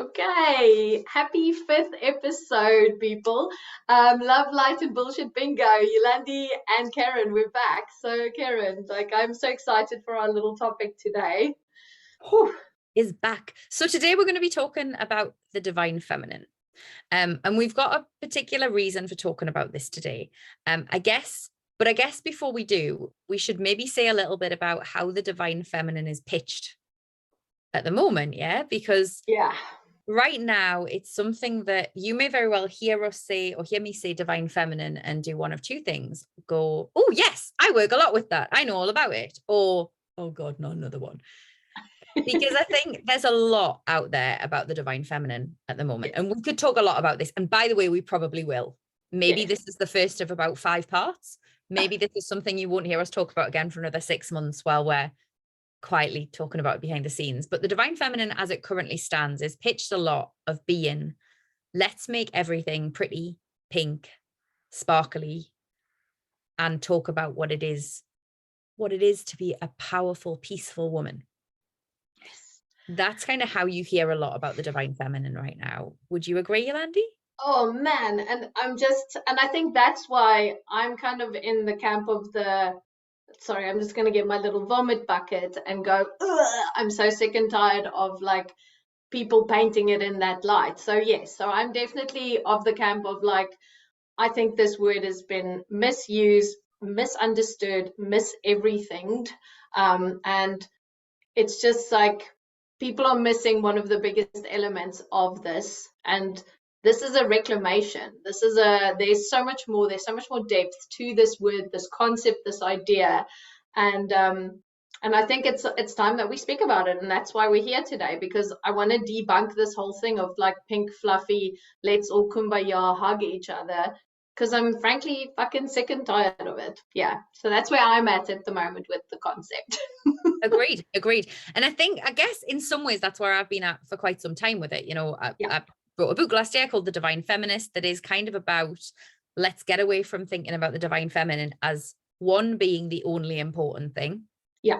Okay, happy fifth episode, people. Love, light, and bullshit bingo. Yolandi and Ceryn, we're back. So, Ceryn, I'm so excited for our little topic today. Whew. Is back. So today we're going to be talking about the divine feminine. And we've got a particular reason for talking about this today. I guess before we do, we should maybe say a little bit about how the divine feminine is pitched at the moment, yeah? Because right now it's something that you may very well hear us say or hear me say divine feminine and do one of two things. Go, oh yes, I work a lot with that. I know all about it. Or, oh God, not another one. Because I think there's a lot out there about the divine feminine at the moment. And we could talk a lot about this. And by the way, we probably will. Maybe this is the first of about 5 parts. Maybe this is something you won't hear us talk about again for another 6 months while we're quietly talking about it behind the scenes. But the divine feminine as it currently stands is pitched a lot of being, let's make everything pretty, pink, sparkly, and talk about what it is to be a powerful, peaceful woman. That's kind of how you hear a lot about the divine feminine right now. Would you agree, Yolandi? Oh man, and I think that's why I'm kind of in the camp of sorry, I'm just going to get my little vomit bucket and go, ugh, I'm so sick and tired of people painting it in that light. So yes, so I'm definitely of the camp of I think this word has been misused, misunderstood, everythinged, and it's just people are missing one of the biggest elements of this, and this is a reclamation. There's so much more depth to this word, this concept, this idea, and I think it's time that we speak about it, and that's why we're here today, because I want to debunk this whole thing of pink fluffy, let's all kumbaya hug each other, because I'm frankly fucking sick and tired of it. Yeah, so that's where I'm at the moment with the concept. Agreed. And I guess in some ways that's where I've been at for quite some time with it. You know, I wrote a book last year called The Divine Feminist that is kind of about, let's get away from thinking about the divine feminine as one being the only important thing. Yeah.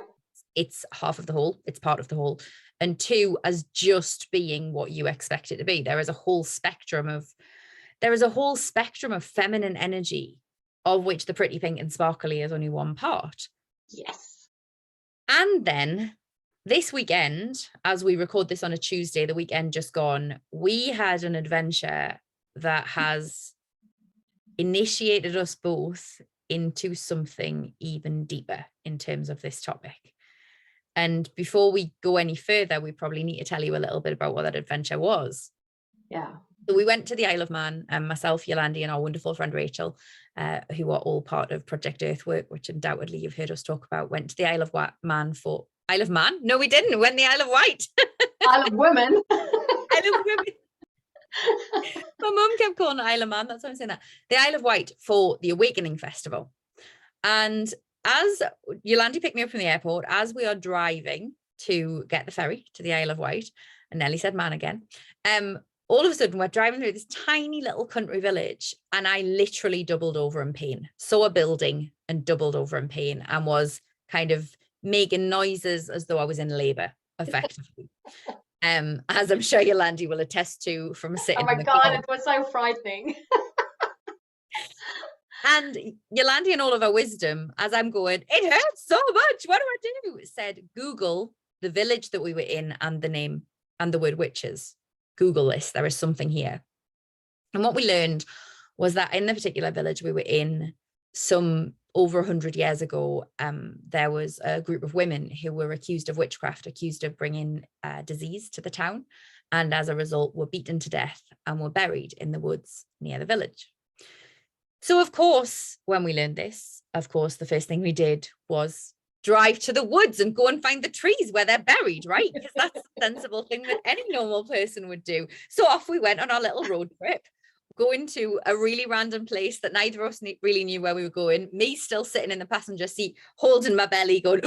It's half of the whole, it's part of the whole. And 2, as just being what you expect it to be. There is a whole spectrum of feminine energy, of which the pretty pink and sparkly is only one part. Yes. And then this weekend, as we record this on a Tuesday, the weekend just gone, we had an adventure that has initiated us both into something even deeper in terms of this topic. And before we go any further, we probably need to tell you a little bit about what that adventure was. Yeah. So we went to the Isle of Man, and myself, Yolandi, and our wonderful friend Rachel, who are all part of Project Earthwork, which undoubtedly you've heard us talk about, went to the Isle of Man for Isle of Man? No, we didn't. We went to the Isle of Wight. Isle of Women. Isle of Women. My mum kept calling it Isle of Man. That's why I'm saying that. The Isle of Wight for the Awakening Festival. And as Yolandi picked me up from the airport, as we are driving to get the ferry to the Isle of Wight, and Nelly said man again, all of a sudden we're driving through this tiny little country village, and I literally doubled over in pain. Saw a building and doubled over in pain, and was kind of making noises as though I was in labor, effectively. As I'm sure Yolandi will attest to from sitting. Oh my God, it was so frightening. And Yolandi, in all of her wisdom, as I'm going, it hurts so much, what do I do? Said, Google the village that we were in and the name and the word witches. Google this, there is something here. And what we learned was that in the particular village we were in, some over 100 years ago, there was a group of women who were accused of witchcraft, accused of bringing disease to the town, and as a result were beaten to death and were buried in the woods near the village. So of course, when we learned this, of course, the first thing we did was drive to the woods and go and find the trees where they're buried, right? Because that's a sensible thing that any normal person would do. So off we went on our little road trip, going to a really random place that neither of us really knew where we were going. Me still sitting in the passenger seat, holding my belly, going,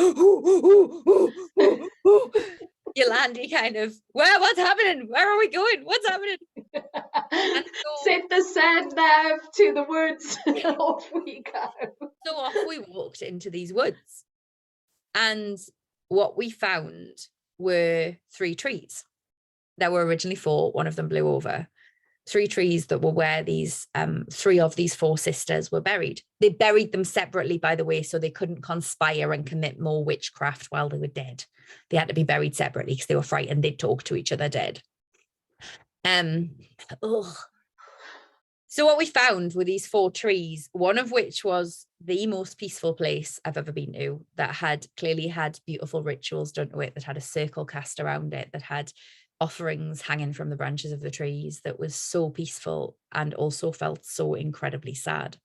Yolandi kind of, what's happening? Where are we going? What's happening? And so, set the sand nav to the woods. Off we go. So off we walked into these woods. And what we found were 3 trees. there were originally 4. One of them blew over. 3 trees that were where these 3 of these 4 sisters were buried. They buried them separately, by the way, so they couldn't conspire and commit more witchcraft while they were dead. They had to be buried separately because they were frightened they'd talk to each other dead. So what we found were these 4 trees, one of which was the most peaceful place I've ever been to, that had clearly had beautiful rituals done to it, that had a circle cast around it, that had offerings hanging from the branches of the trees, that was so peaceful and also felt so incredibly sad.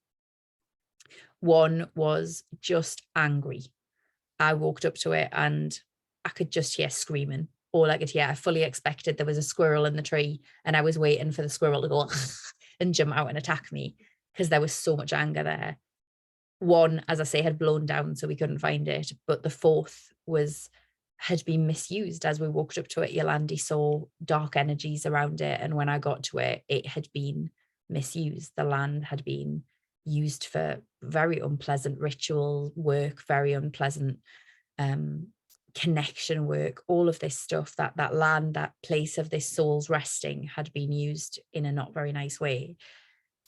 One was just angry. I walked up to it and I could just hear screaming. All I could hear, I fully expected there was a squirrel in the tree and I was waiting for the squirrel to go and jump out and attack me because there was so much anger there. One, as I say, had blown down, so we couldn't find it. But the 4th had been misused. As we walked up to it, Yolandi saw dark energies around it. And when I got to it, it had been misused. The land had been used for very unpleasant ritual work, very unpleasant connection work. All of this stuff, that land, that place of this soul's resting, had been used in a not very nice way.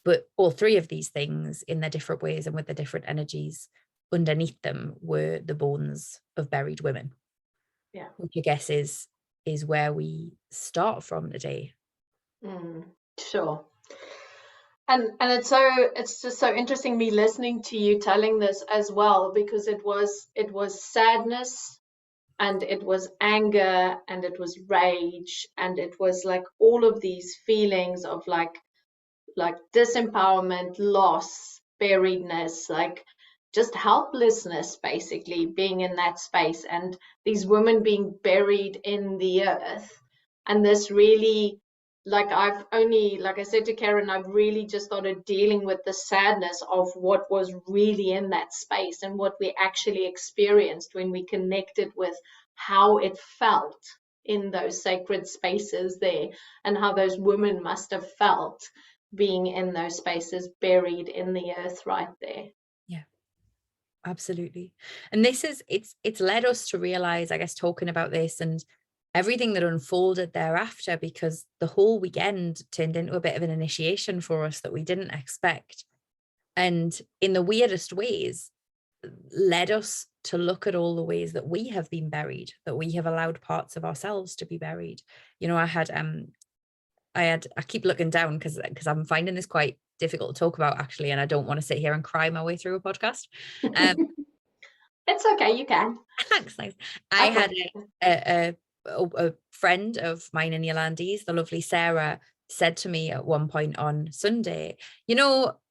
But all 3 of these things, in their different ways and with the different energies underneath them, were the bones of buried women. Yeah. Which I guess is where we start from today. Sure. And it's just so interesting me listening to you telling this as well, because it was sadness, and it was anger, and it was rage, and it was like all of these feelings of like disempowerment, loss, buriedness, like just helplessness, basically being in that space, and these women being buried in the earth. And this really, like I said to Karen, I've really just started dealing with the sadness of what was really in that space and what we actually experienced when we connected with how it felt in those sacred spaces there, and how those women must have felt being in those spaces, buried in the earth right there. Yeah, absolutely. And it's led us to realize, I guess, talking about this and everything that unfolded thereafter, because the whole weekend turned into a bit of an initiation for us that we didn't expect, and in the weirdest ways led us to look at all the ways that we have been buried, that we have allowed parts of ourselves to be buried. I keep looking down because I'm finding this quite difficult to talk about, actually, and I don't want to sit here and cry my way through a podcast. It's okay, you can. Thanks. I had a friend of mine in Yolandi's, the lovely Sarah, said to me at one point on Sunday,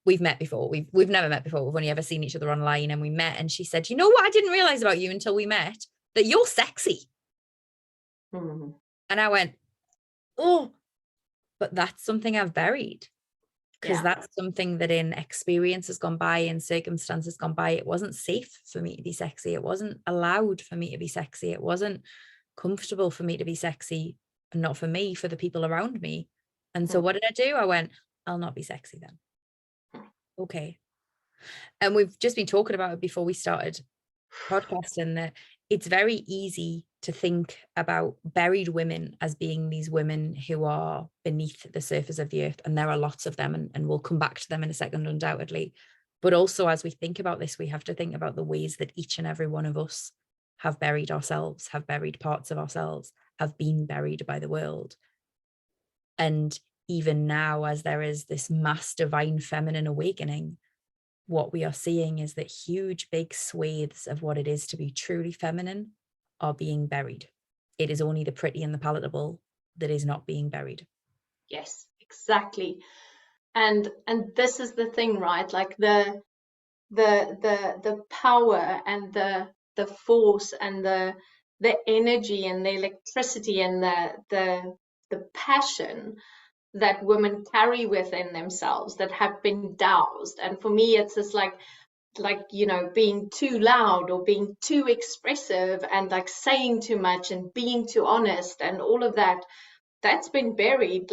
we've met before. We've never met before. We've only ever seen each other online, and we met. And she said, you know what I didn't realize about you until we met? That you're sexy. Mm-hmm. And I went, oh, but that's something I've buried. Because that's something that in experiences gone by, in circumstances gone by, it wasn't safe for me to be sexy. It wasn't allowed for me to be sexy. It wasn't comfortable for me to be sexy, and not for me, for the people around me. And so what did I do? I went, I'll not be sexy then. Okay. And we've just been talking about it before we started podcasting, that it's very easy to think about buried women as being these women who are beneath the surface of the earth. And there are lots of them, and we'll come back to them in a second, undoubtedly. But also, as we think about this, we have to think about the ways that each and every one of us have buried ourselves, have buried parts of ourselves, have been buried by the world. And even now, as there is this mass divine feminine awakening, what we are seeing is that huge, big swathes of what it is to be truly feminine are being buried. It is only the pretty and the palatable that is not being buried. Yes, exactly. And this is the thing, right? Like the power and the force and the energy and the electricity and the passion that women carry within themselves that have been doused. And for me, it's just like being too loud or being too expressive and like saying too much and being too honest and all of that's been buried.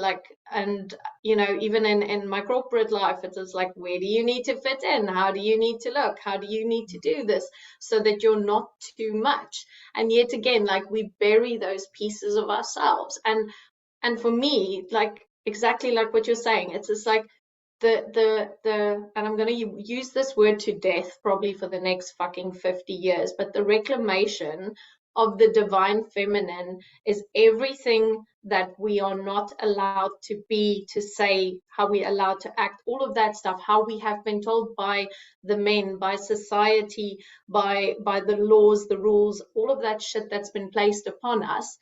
And even in my corporate life, it is like, where do you need to fit in? How do you need to look? How do you need to do this so that you're not too much? And yet again, like, we bury those pieces of ourselves. And And for me, like exactly like what you're saying, it's just like the and I'm going to use this word to death probably for the next fucking 50 years, but the reclamation of the divine feminine is everything that we are not allowed to be, to say, how we allowed to act, all of that stuff, how we have been told by the men, by society, by the laws, the rules, all of that shit that's been placed upon us.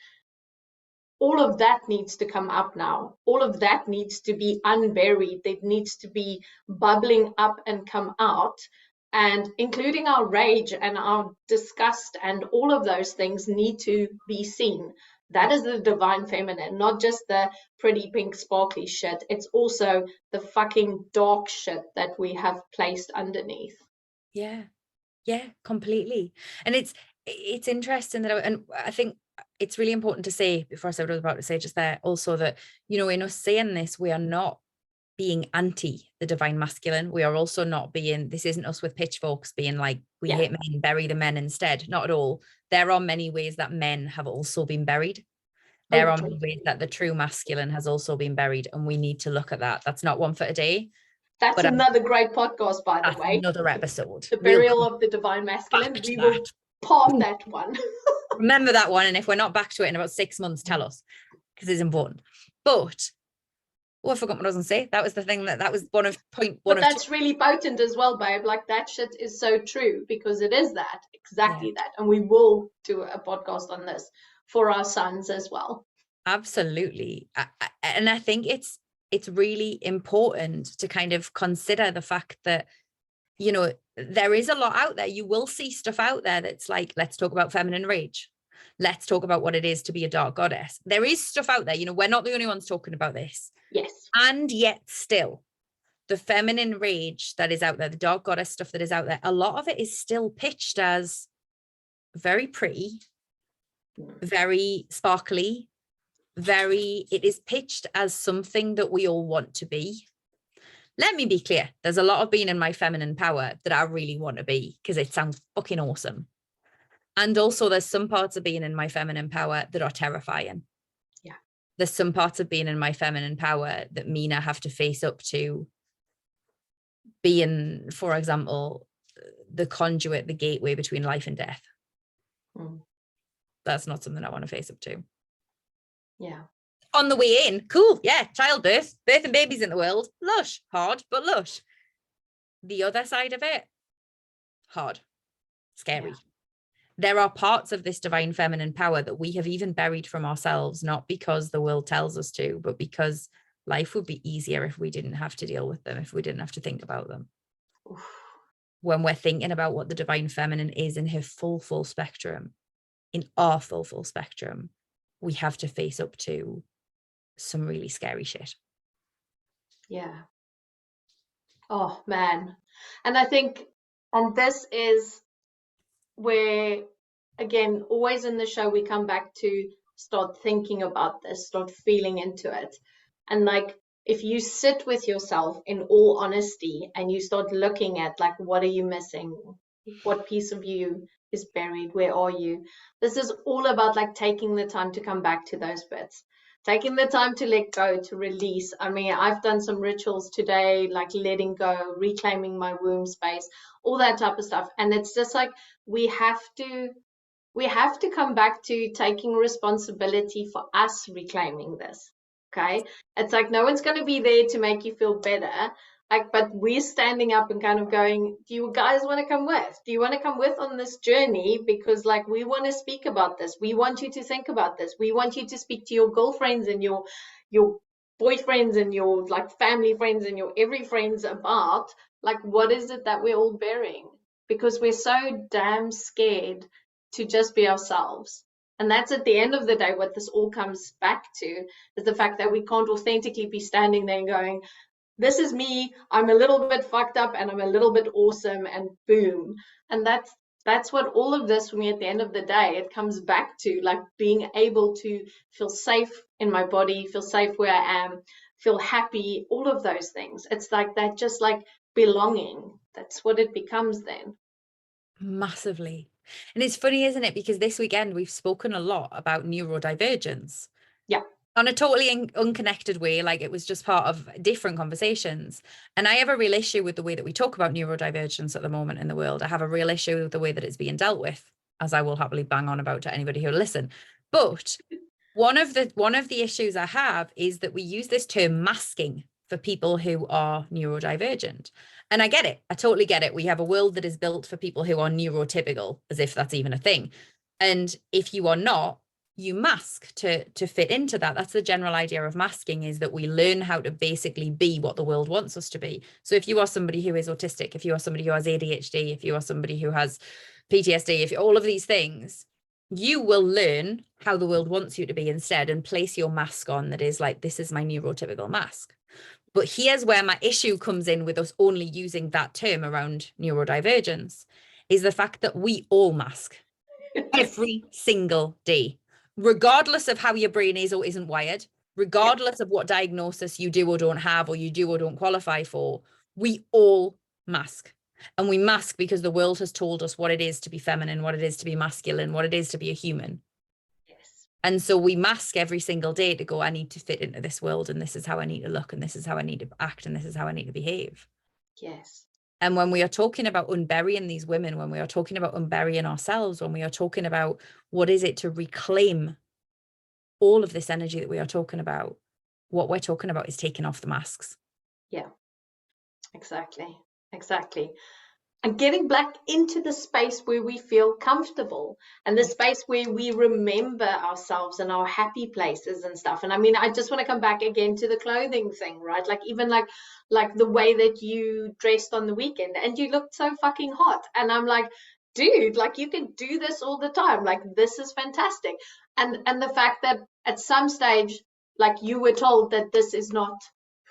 All of that needs to come up now. All of that needs to be unburied. It needs to be bubbling up and come out. And including our rage and our disgust and all of those things need to be seen. That is the divine feminine, not just the pretty pink sparkly shit. It's also the fucking dark shit that we have placed underneath. Yeah, completely. And it's interesting that, and I think it's really important to say, before I said what I was about to say just there, also that, you know, in us saying this, we are not being anti the divine masculine. We are also not being, this isn't us with pitchforks being like, we hate men, bury the men instead. Not at all. There are many ways that men have also been buried. There are many ways that the true masculine has also been buried, and we need to look at that. That's not one for today. That's another great podcast, by the way. Another episode. The burial of the divine masculine. We will part that one. Remember that one, and if we're not back to it in about 6 months, tell us, because it's important. But I forgot what I was going to say. That was the thing that was one of point one. But that's really potent as well, babe. Like that shit is so true, because it is that, exactly that. And we will do a podcast on this for our sons as well. Absolutely. And I think it's really important to kind of consider the fact that, you know, there is a lot out there. You will see stuff out there that's like, let's talk about feminine rage. Let's talk about what it is to be a dark goddess. There is stuff out there. You know, we're not the only ones talking about this. Yes. And yet still, the feminine rage that is out there, the dark goddess stuff that is out there, a lot of it is still pitched as very pretty, very sparkly, it is pitched as something that we all want to be. Let me be clear. There's a lot of being in my feminine power that I really want to be, because it sounds fucking awesome. And also there's some parts of being in my feminine power that are terrifying. Yeah. There's some parts of being in my feminine power that mean I have to face up to being, for example, the conduit, the gateway between life and death. That's not something I want to face up to. Yeah. On the way in, cool, yeah, childbirth, birthing babies in the world, lush, hard, but lush. The other side of it, hard, scary. Yeah. There are parts of this divine feminine power that we have even buried from ourselves, not because the world tells us to, but because life would be easier if we didn't have to deal with them, if we didn't have to think about them. Oof. When we're thinking about what the divine feminine is in her full spectrum, in our full spectrum, we have to face up to some really scary shit. Yeah. Oh, man. And I think, and this is where, again, always in the show, we come back to start thinking about this, start feeling into it. And like, if you sit with yourself in all honesty and you start looking at like, what are you missing? What piece of you is buried? Where are you? This is all about like taking the time to come back to those bits, taking the time to let go, to release. I mean, I've done some rituals today, like letting go, reclaiming my womb space, all that type of stuff. And it's just like, we have to come back to taking responsibility for us reclaiming this. Okay. It's like, no one's going to be there to make you feel better. Like, but we're standing up and kind of going, do you guys want to come with? Do you want to come with on this journey? Because like, we want to speak about this. We want you to think about this. We want you to speak to your girlfriends and your boyfriends and your like family friends and your every friends about like, what is it that we're all bearing? Because we're so damn scared to just be ourselves. And that's at the end of the day, what this all comes back to is the fact that we can't authentically be standing there and going, this is me, I'm a little bit fucked up and I'm a little bit awesome, and boom. And that's what all of this for me at the end of the day, it comes back to like being able to feel safe in my body, feel safe where I am, feel happy, all of those things. It's like that, just like belonging. That's what it becomes then. Massively. And it's funny, isn't it? Because this weekend we've spoken a lot about neurodivergence. Yeah. on a totally unconnected way, like it was just part of different conversations. And I have a real issue with the way that we talk about neurodivergence at the moment in the world. I have a real issue with the way that it's being dealt with, as I will happily bang on about to anybody who will listen. But one of the issues I have is that we use this term masking for people who are neurodivergent. And I get it. I totally get it. We have a world that is built for people who are neurotypical, as if that's even a thing. And if you are not, you mask to fit into that. That's the general idea of masking, is that we learn how to basically be what the world wants us to be. So if you are somebody who is autistic, if you are somebody who has ADHD, if you are somebody who has PTSD, if all of these things, you will learn how the world wants you to be instead and place your mask on that is like, this is my neurotypical mask. But here's where my issue comes in with us only using that term around neurodivergence, is the fact that we all mask every single day, regardless of how your brain is or isn't wired, regardless of what diagnosis you do or don't have, or you do or don't qualify for. We all mask. And we mask because the world has told us what it is to be feminine, what it is to be masculine, what it is to be a human. Yes. And so we mask every single day to go, I need to fit into this world, and this is how I need to look, and this is how I need to act, and this is how I need to behave. Yes. And when we are talking about unburying these women, when we are talking about unburying ourselves, when we are talking about what is it to reclaim all of this energy that we are talking about, what we're talking about is taking off the masks. Yeah, exactly. And getting back into the space where we feel comfortable, and the space where we remember ourselves and our happy places and stuff. And I mean, I just want to come back again to the clothing thing, right? Like even like the way that you dressed on the weekend and you looked so fucking hot. And I'm like, dude, like you can do this all the time. Like this is fantastic. And the fact that at some stage, like you were told that this is not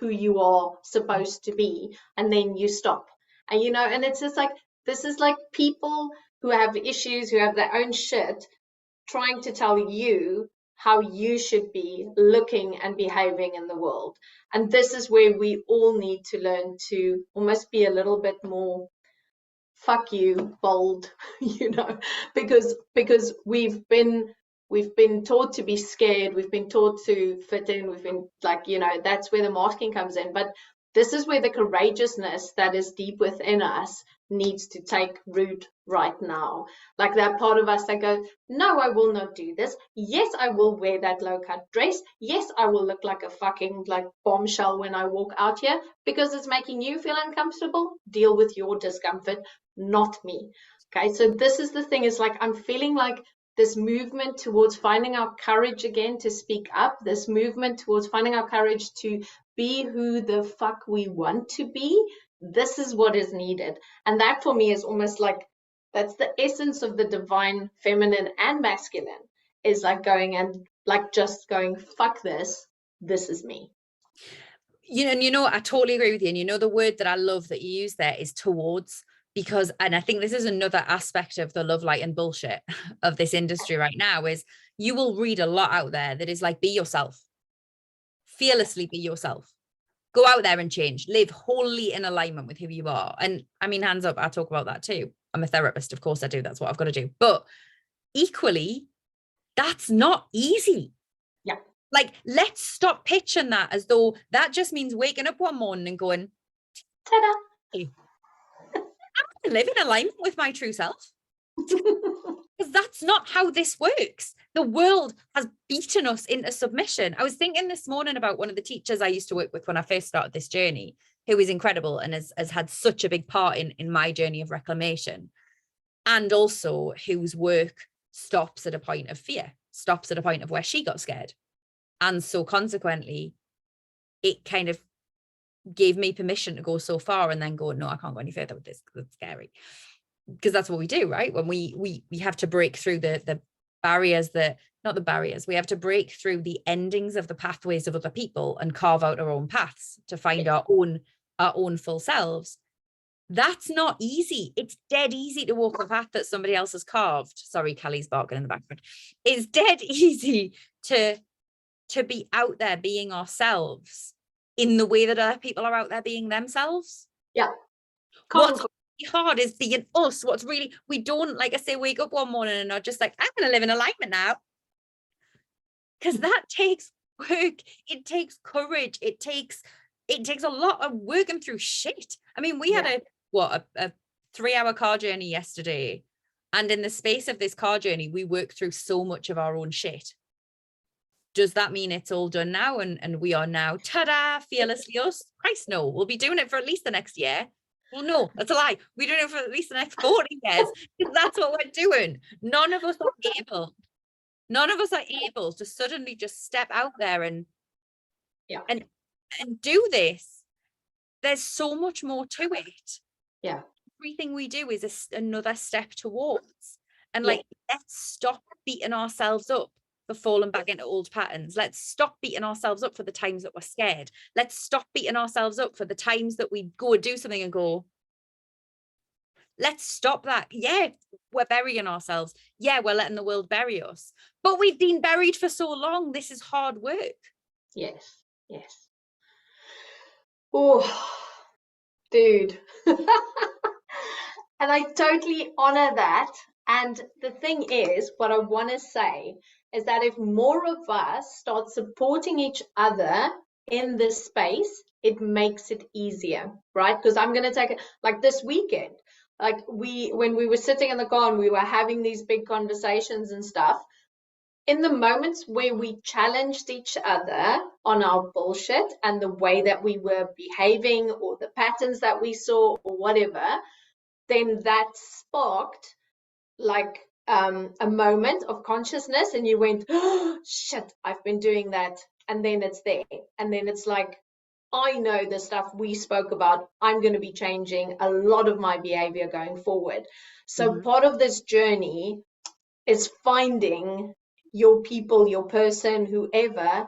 who you are supposed to be, and then you stop. And, you know, and it's just like, this is like people who have issues, who have their own shit, trying to tell you how you should be looking and behaving in the world. And this is where we all need to learn to almost be a little bit more fuck you, bold, you know, because we've been taught to be scared, we've been taught to fit in, we've been like, you know, that's where the masking comes in. But this is where the courageousness that is deep within us needs to take root right now. Like that part of us that goes, no, I will not do this. Yes, I will wear that low-cut dress. Yes, I will look like a fucking like bombshell when I walk out here because it's making you feel uncomfortable. Deal with your discomfort, not me. Okay, so this is the thing, is like I'm feeling like this movement towards finding our courage again to speak up, this movement towards finding our courage to be who the fuck we want to be. This is what is needed. And that for me is almost like, that's the essence of the divine feminine and masculine, is like going and like just going, fuck this, this is me. You know, and you know, I totally agree with you. And you know, the word that I love that you use there is towards, because, and I think this is another aspect of the love, light and bullshit of this industry right now, is you will read a lot out there that is like, be yourself, fearlessly be yourself, go out there and change, live wholly in alignment with who you are. And I mean, hands up, I talk about that too. I'm a therapist, of course I do, that's what I've got to do. But equally, that's not easy. Yeah. Like, let's stop pitching that as though that just means waking up one morning and going, ta-da, I'm going to live in alignment with my true self. Because that's not how this works. The world has beaten us into submission. I was thinking this morning about one of the teachers I used to work with when I first started this journey, who is incredible and has had such a big part in my journey of reclamation, and also whose work stops at a point of fear, stops at a point of where she got scared. And so consequently, it kind of gave me permission to go so far and then go, no, I can't go any further with this because it's scary. Because that's what we do, right? When we have to break through the barriers, not the barriers, we have to break through the endings of the pathways of other people and carve out our own paths to find our own full selves. That's not easy. It's dead easy to walk a path that somebody else has carved. Sorry, Callie's barking in the background. It's dead easy to be out there being ourselves in the way that other people are out there being themselves. Yeah. What's hard is being us. What's really, we don't, like I say, wake up one morning and are just like, I'm going to live in alignment now. Because that takes work. It takes courage. It takes a lot of working through shit. I mean, we had a 3-hour car journey yesterday. And in the space of this car journey, we worked through so much of our own shit. Does that mean it's all done now and we are now, ta-da, fearlessly us? Christ, no. We'll be doing it for at least the next year. Well, no, that's a lie. We're doing it for at least the next 40 years. That's what we're doing. None of us are able to suddenly just step out there and do this. There's so much more to it. Yeah. Everything we do is another step towards. And like, let's stop beating ourselves up for falling back into old patterns. Let's stop beating ourselves up for the times that we're scared. Let's stop beating ourselves up for the times that we go and do something and go, let's stop that. Yeah, we're burying ourselves. Yeah, we're letting the world bury us. But we've been buried for so long. This is hard work. Yes. Oh, dude. And I totally honor that. And the thing is, what I want to say is that if more of us start supporting each other in this space, it makes it easier, right? Because I'm going to take it like this weekend, like when we were sitting in the car and we were having these big conversations and stuff, in the moments where we challenged each other on our bullshit and the way that we were behaving or the patterns that we saw or whatever, then that sparked like a moment of consciousness and you went, oh shit, I've been doing that. And then it's there. And then it's like, I know the stuff we spoke about, I'm going to be changing a lot of my behavior going forward. So part of this journey is finding your people, your person, whoever,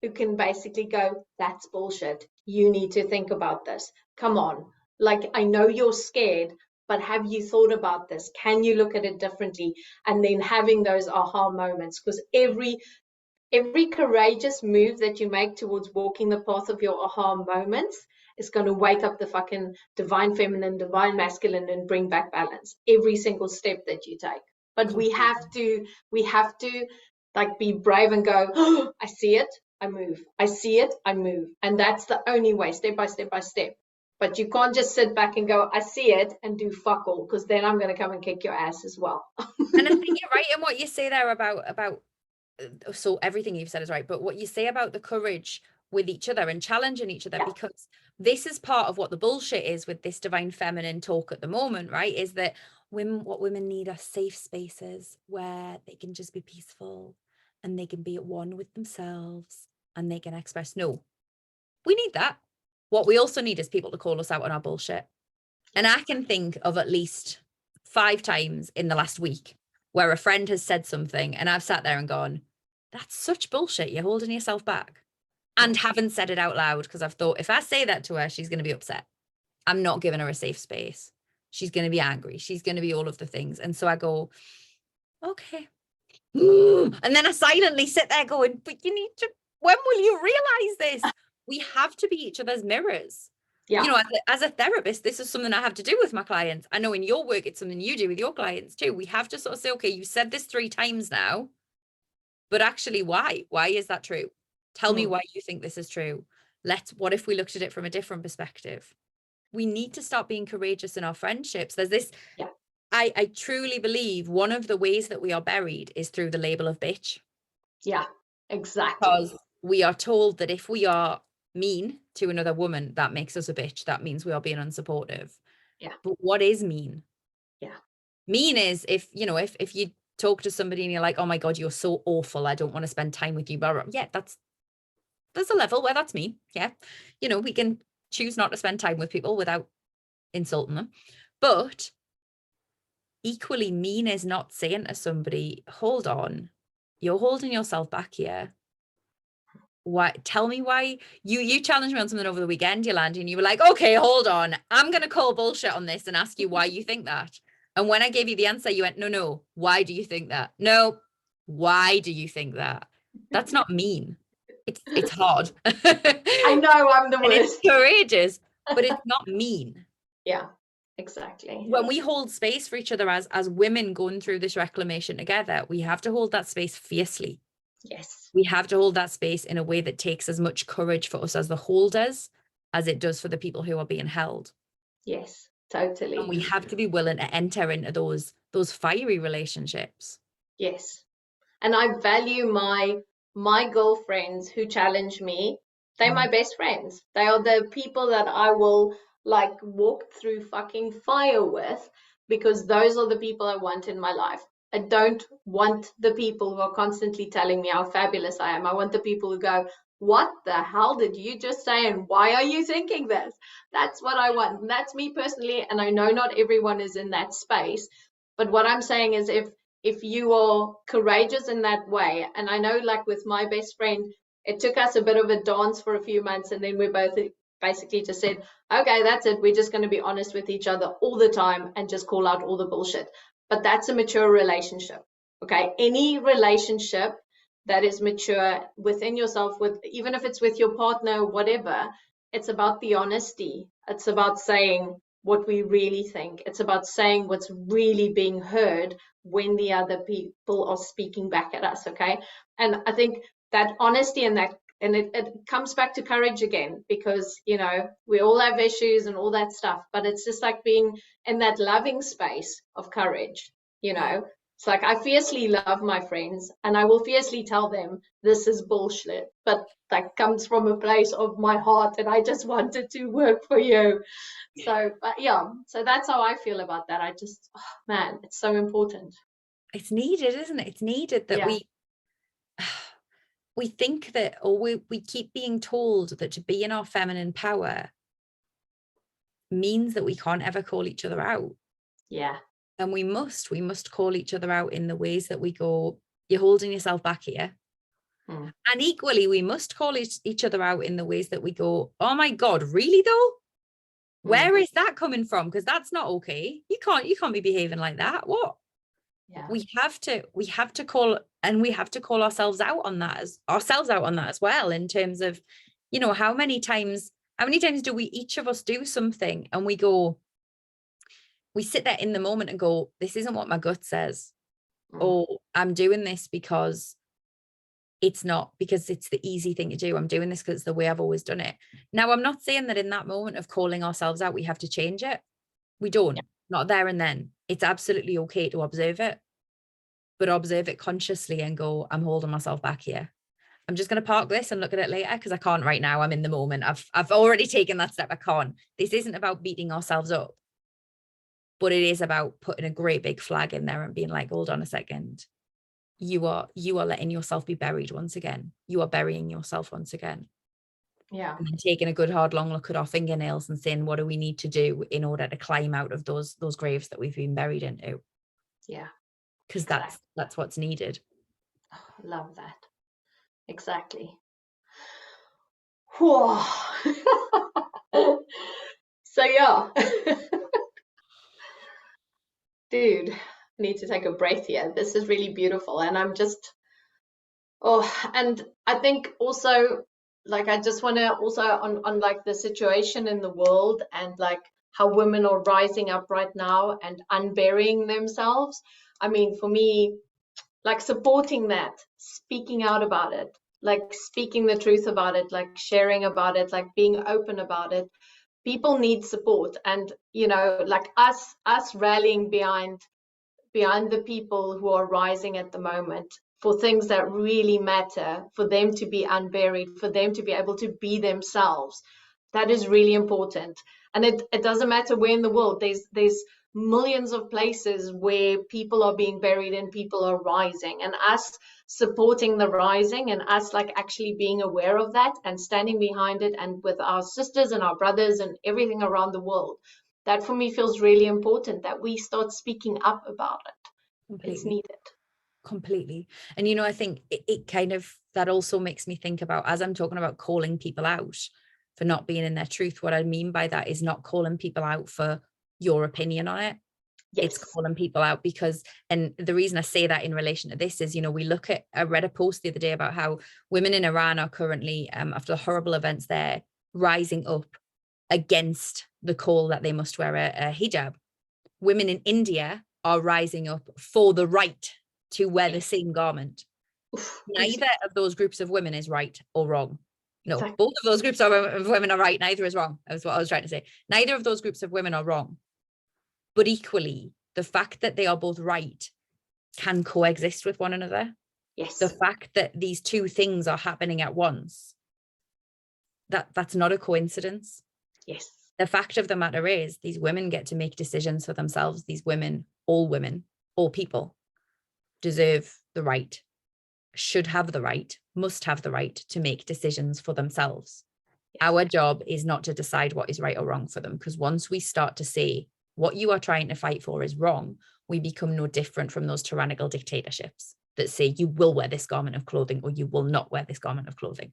who can basically go, that's bullshit. You need to think about this. Come on. Like, I know you're scared, but have you thought about this? Can you look at it differently? And then having those aha moments, because every courageous move that you make towards walking the path of your aha moments is going to wake up the fucking divine feminine, divine masculine, and bring back balance. Every single step that you take. But we have to like be brave and go, oh, I see it, I move. I see it, I move. And that's the only way, step by step by step. But you can't just sit back and go, I see it, and do fuck all, because then I'm going to come and kick your ass as well. And I think you're right in what you say there about, so everything you've said is right, but what you say about the courage with each other and challenging each other, because this is part of what the bullshit is with this divine feminine talk at the moment, right? Is that what women need are safe spaces where they can just be peaceful and they can be at one with themselves and they can express. No, we need that. What we also need is people to call us out on our bullshit. And I can think of at least 5 times in the last week where a friend has said something and I've sat there and gone, that's such bullshit. You're holding yourself back. And haven't said it out loud because I've thought, if I say that to her, she's going to be upset. I'm not giving her a safe space. She's going to be angry. She's going to be all of the things. And so I go, okay. And then I silently sit there going, but you need to, when will you realize this? We have to be each other's mirrors. You know, as a therapist, this is something I have to do with my clients. I know in your work, it's something you do with your clients too. We have to sort of say, okay, you said this 3 times now, but actually why? Why is that true? Tell me why you think this is true. What if we looked at it from a different perspective? We need to start being courageous in our friendships. There's this, I truly believe one of the ways that we are buried is through the label of bitch. Yeah, exactly. Because we are told that if we are mean to another woman, that makes us a bitch. That means we are being unsupportive. Yeah. But what is mean? Yeah. Mean is if you talk to somebody and you're like, oh my God, you're so awful, I don't want to spend time with you. But yeah, there's a level where that's mean. Yeah. You know, we can choose not to spend time with people without insulting them. But equally mean is not saying to somebody, hold on, you're holding yourself back here. Why? Tell me why. You challenged me on something over the weekend, Yolandi, and you were like, okay, hold on, I'm going to call bullshit on this and ask you why you think that. And when I gave you the answer, you went, no, why do you think that? No, why do you think that? That's not mean. It's hard. I know I'm the worst. It's courageous, but it's not mean. Yeah, exactly. When we hold space for each other as women going through this reclamation together, we have to hold that space fiercely. Yes. We have to hold that space in a way that takes as much courage for us as the holders as it does for the people who are being held. Yes, And totally. we have to be willing to enter into those fiery relationships. Yes. And I value my girlfriends who challenge me. They're my best friends. They are the people that I will like walk through fucking fire with, because those are the people I want in my life. I don't want the people who are constantly telling me how fabulous I am. I want the people who go, what the hell did you just say? And why are you thinking this? That's what I want. And that's me personally. And I know not everyone is in that space. But what I'm saying is, if you are courageous in that way, and I know like with my best friend, it took us a bit of a dance for a few months, and then we both basically just said, okay, that's it, we're just going to be honest with each other all the time and just call out all the bullshit. But that's a mature relationship. Okay, any relationship that is mature within yourself, with even if it's with your partner, whatever, it's about the honesty. It's about saying what we really think. It's about saying what's really being heard when the other people are speaking back at us. Okay, and I think that honesty and that, and it comes back to courage again, because we all have issues and all that stuff, but it's just like being in that loving space of courage. It's like I fiercely love my friends, and I will fiercely tell them this is bullshit, but that comes from a place of my heart, and I just wanted to work for you. So, but yeah, so that's how I feel about that. I just, oh, man, it's so important. It's needed, isn't it? It's needed that Yeah. we think that, or we keep being told that to be in our feminine power means that we can't ever call each other out. Yeah. And we must call each other out in the ways that we go, you're holding yourself back here. And equally, we must call each other out in the ways that we go, oh my God, really though? Where is that coming from? Because that's not okay. You can't be behaving like that. What? Yeah. We have to call, and we have to call ourselves out on that as well, in terms of, how many times do we, each of us, do something and we sit there in the moment and go, this isn't what my gut says. Or I'm doing this because it's not, because it's the easy thing to do. I'm doing this because it's the way I've always done it. Now, I'm not saying that in that moment of calling ourselves out, we have to change it. We don't, not there and then. It's absolutely okay to observe it, but observe it consciously and go, I'm holding myself back here. I'm just going to park this and look at it later because I can't right now. I'm in the moment. I've already taken that step. I can't. This isn't about beating ourselves up, but it is about putting a great big flag in there and being like, hold on a second. You are letting yourself be buried once again. You are burying yourself once again. Yeah. And then taking a good hard long look at our fingernails and saying, what do we need to do in order to climb out of those graves that we've been buried into? Yeah. Because that's what's needed. Oh, I love that. Exactly. Whoa. So yeah. Dude, I need to take a breath here. This is really beautiful. And I'm just, and I think also, like, I just want to also on like the situation in the world, and like how women are rising up right now and unburying themselves. I mean, for me, like supporting that, speaking out about it, like speaking the truth about it, like sharing about it, like being open about it. People need support, and like us rallying behind the people who are rising at the moment for things that really matter, for them to be unburied, for them to be able to be themselves. That is really important. And it doesn't matter where in the world. There's millions of places where people are being buried and people are rising, and us supporting the rising, and us like actually being aware of that and standing behind it, and with our sisters and our brothers and everything around the world. That for me feels really important, that we start speaking up about it. Completely. It's needed. Completely. And I think it kind of, that also makes me think about, as I'm talking about calling people out for not being in their truth, what I mean by that is not calling people out for your opinion on it. Yes. It's calling people out because, and the reason I say that in relation to this is, we look at, I read a post the other day about how women in Iran are currently, after the horrible events there, rising up against the call that they must wear a hijab. Women in India are rising up for the right to wear the same garment. Oof, Neither of those groups of women is right or wrong. No, exactly. both of those groups of women are right. Neither is wrong. That's what I was trying to say. Neither of those groups of women are wrong. But equally, the fact that they are both right can coexist with one another. Yes. The fact that these two things are happening at once, that's not a coincidence. Yes. The fact of the matter is, these women get to make decisions for themselves. These women, all people, deserve the right, should have the right, must have the right to make decisions for themselves. Yes. Our job is not to decide what is right or wrong for them, because once we start to say what you are trying to fight for is wrong, we become no different from those tyrannical dictatorships that say you will wear this garment of clothing or you will not wear this garment of clothing.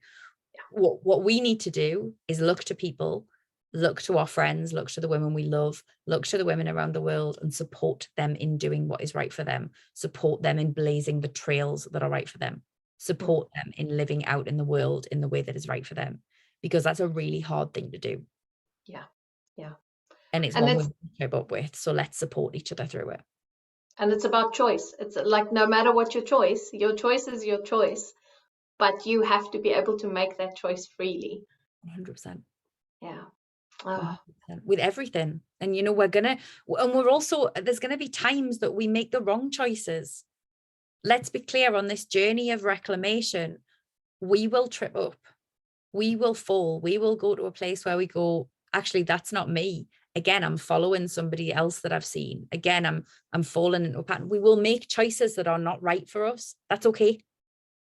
Yeah. What we need to do is look to people, look to our friends, look to the women we love, look to the women around the world and support them in doing what is right for them, support them in blazing the trails that are right for them, support them in living out in the world in the way that is right for them, because that's a really hard thing to do. Yeah. Yeah. And it's one we cope up with. So let's support each other through it. And it's about choice. It's like, no matter what your choice is your choice, but you have to be able to make that choice freely. 100%. Yeah. Oh. With everything. And you know, there's gonna be times that we make the wrong choices. Let's be clear, on this journey of reclamation, we will trip up, we will fall, we will go to a place where we go, actually, that's not me. Again, I'm following somebody else that I've seen. Again, I'm falling into a pattern. We will make choices that are not right for us. That's okay.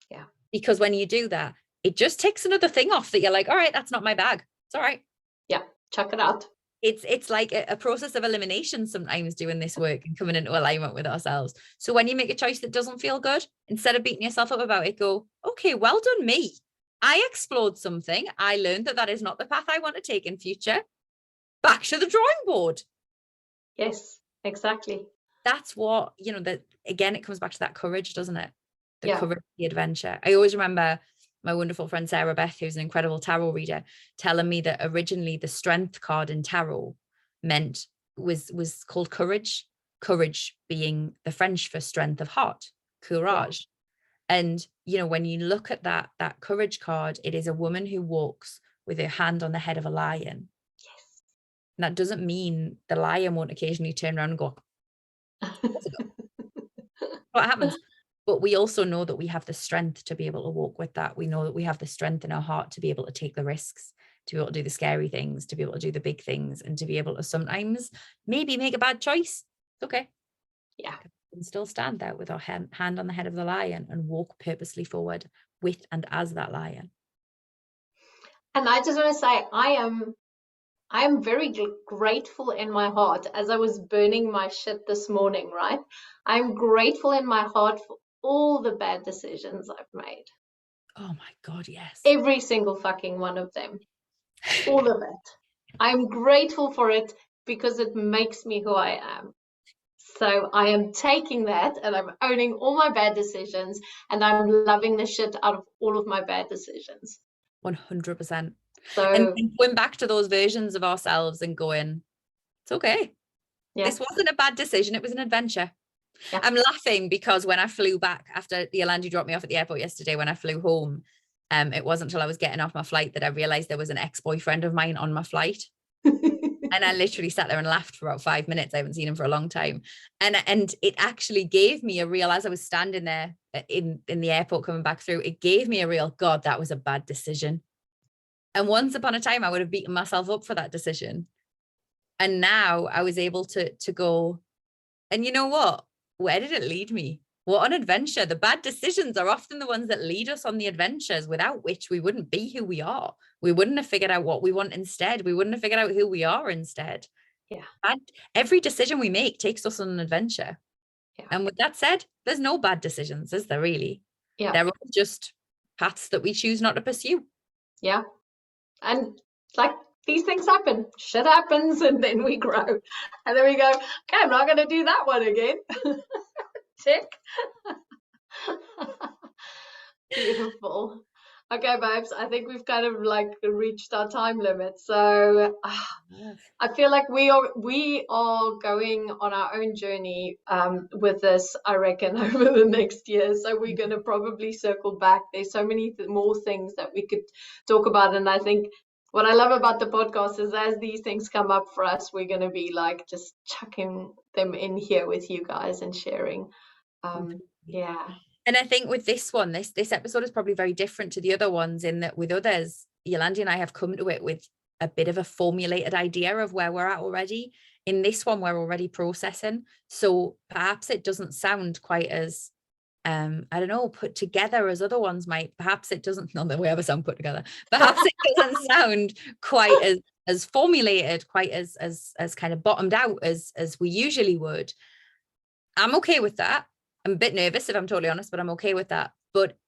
Yeah. Because when you do that, it just takes another thing off that you're like, all right, that's not my bag. It's all right. Yeah. Chuck it out. It's like a process of elimination sometimes, doing this work and coming into alignment with ourselves. So when you make a choice that doesn't feel good, instead of beating yourself up about it, go, okay, well done me. I explored something. I learned that is not the path I want to take in future. Back to the drawing board. Yes, exactly. That's what, that again, it comes back to that courage, doesn't it? The courage, the adventure. I always remember my wonderful friend Sarah Beth, who's an incredible tarot reader, telling me that originally the strength card in tarot was called courage. Courage being the French for strength of heart, courage. Yeah. And when you look at that courage card, it is a woman who walks with her hand on the head of a lion. Yes. And that doesn't mean the lion won't occasionally turn around and go, what happens? But we also know that we have the strength to be able to walk with that. We know that we have the strength in our heart to be able to take the risks, to be able to do the scary things, to be able to do the big things, and to be able to sometimes maybe make a bad choice. It's okay. Yeah. And still stand there with our hand on the head of the lion and walk purposely forward with and as that lion. And I just want to say, I am very grateful in my heart, as I was burning my shit this morning, right? I'm grateful in my heart for all the bad decisions I've made. Oh my God, yes. Every single fucking one of them. All of it. I'm grateful for it because it makes me who I am. So I am taking that and I'm owning all my bad decisions and I'm loving the shit out of all of my bad decisions. 100%. So, and going back to those versions of ourselves and going, it's okay. Yeah. This wasn't a bad decision. It was an adventure. Yeah. I'm laughing because when I flew back after Yolandi dropped me off at the airport yesterday, when I flew home, it wasn't until I was getting off my flight that I realized there was an ex-boyfriend of mine on my flight. And I literally sat there and laughed for about 5 minutes. I haven't seen him for a long time. And it actually gave me a real, as I was standing there in the airport coming back through, it gave me a real, God, that was a bad decision. And once upon a time, I would have beaten myself up for that decision. And now I was able to go, and you know what? Where did it lead me? What an adventure. The bad decisions are often the ones that lead us on the adventures, without which we wouldn't be who we are. We wouldn't have figured out what we want instead. We wouldn't have figured out who we are instead. Yeah. And every decision we make takes us on an adventure. Yeah. And with that said, there's no bad decisions, is there really? Yeah. They're all just paths that we choose not to pursue. Yeah. And like, these things happen, shit happens, and then we grow. And then we go, okay, I'm not going to do that one again. Tick. Beautiful. Okay, babes, I think we've kind of like reached our time limit. So Yes. I feel like we are going on our own journey with this, I reckon, over the next year. So we're going to probably circle back. There's so many more things that we could talk about, and I think what I love about the podcast is as these things come up for us, we're going to be like just chucking them in here with you guys and sharing. Completely. Yeah. And I think with this one, this episode is probably very different to the other ones in that with others, Yolandi and I have come to it with a bit of a formulated idea of where we're at already. In this one, we're already processing. So perhaps it doesn't sound quite as I don't know, put together as other ones might. Perhaps it doesn't, not that we ever sound put together, perhaps it doesn't sound quite as formulated, quite as kind of bottomed out as we usually would. I'm okay with that. I'm a bit nervous if I'm totally honest, but I'm okay with that. But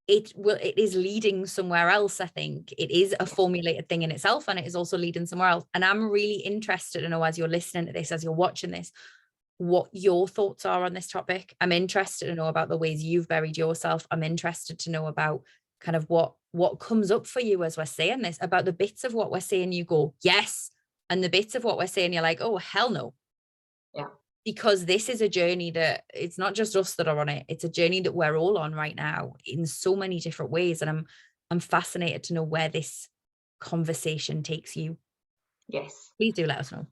it is leading somewhere else. I think it is a formulated thing in itself, and it is also leading somewhere else. And I'm really interested to know, as you're listening to this, as you're watching this, what your thoughts are on this topic. I'm interested to know about the ways you've buried yourself. I'm interested to know about kind of what comes up for you as we're saying this, about the bits of what we're saying you go yes, and the bits of what we're saying you're like, oh hell no. Yeah. Because this is a journey that it's not just us that are on it. It's a journey that we're all on right now in so many different ways. And I'm fascinated to know where this conversation takes you. Yes. Please do let us know.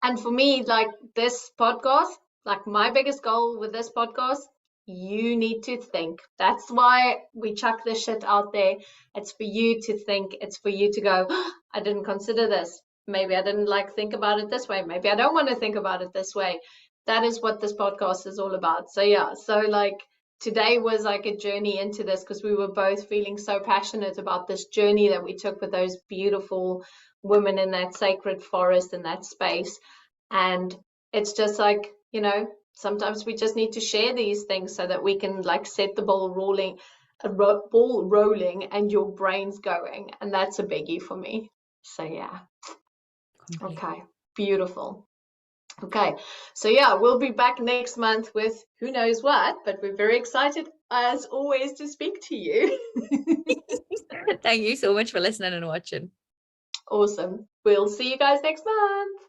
And for me, like this podcast, like my biggest goal with this podcast, you need to think. That's why we chuck this shit out there. It's for you to think. It's for you to go, oh, I didn't consider this. Maybe I didn't like think about it this way. Maybe I don't want to think about it this way. That is what this podcast is all about. So yeah, so like today was like a journey into this because we were both feeling so passionate about this journey that we took with those beautiful women in that sacred forest in that space. And it's just like, sometimes we just need to share these things so that we can like set the ball rolling, and your brain's going. And that's a biggie for me. So yeah. Okay, beautiful. Okay, so yeah, we'll be back next month with who knows what, but we're very excited as always to speak to you. Thank you so much for listening and watching. Awesome. We'll see you guys next month.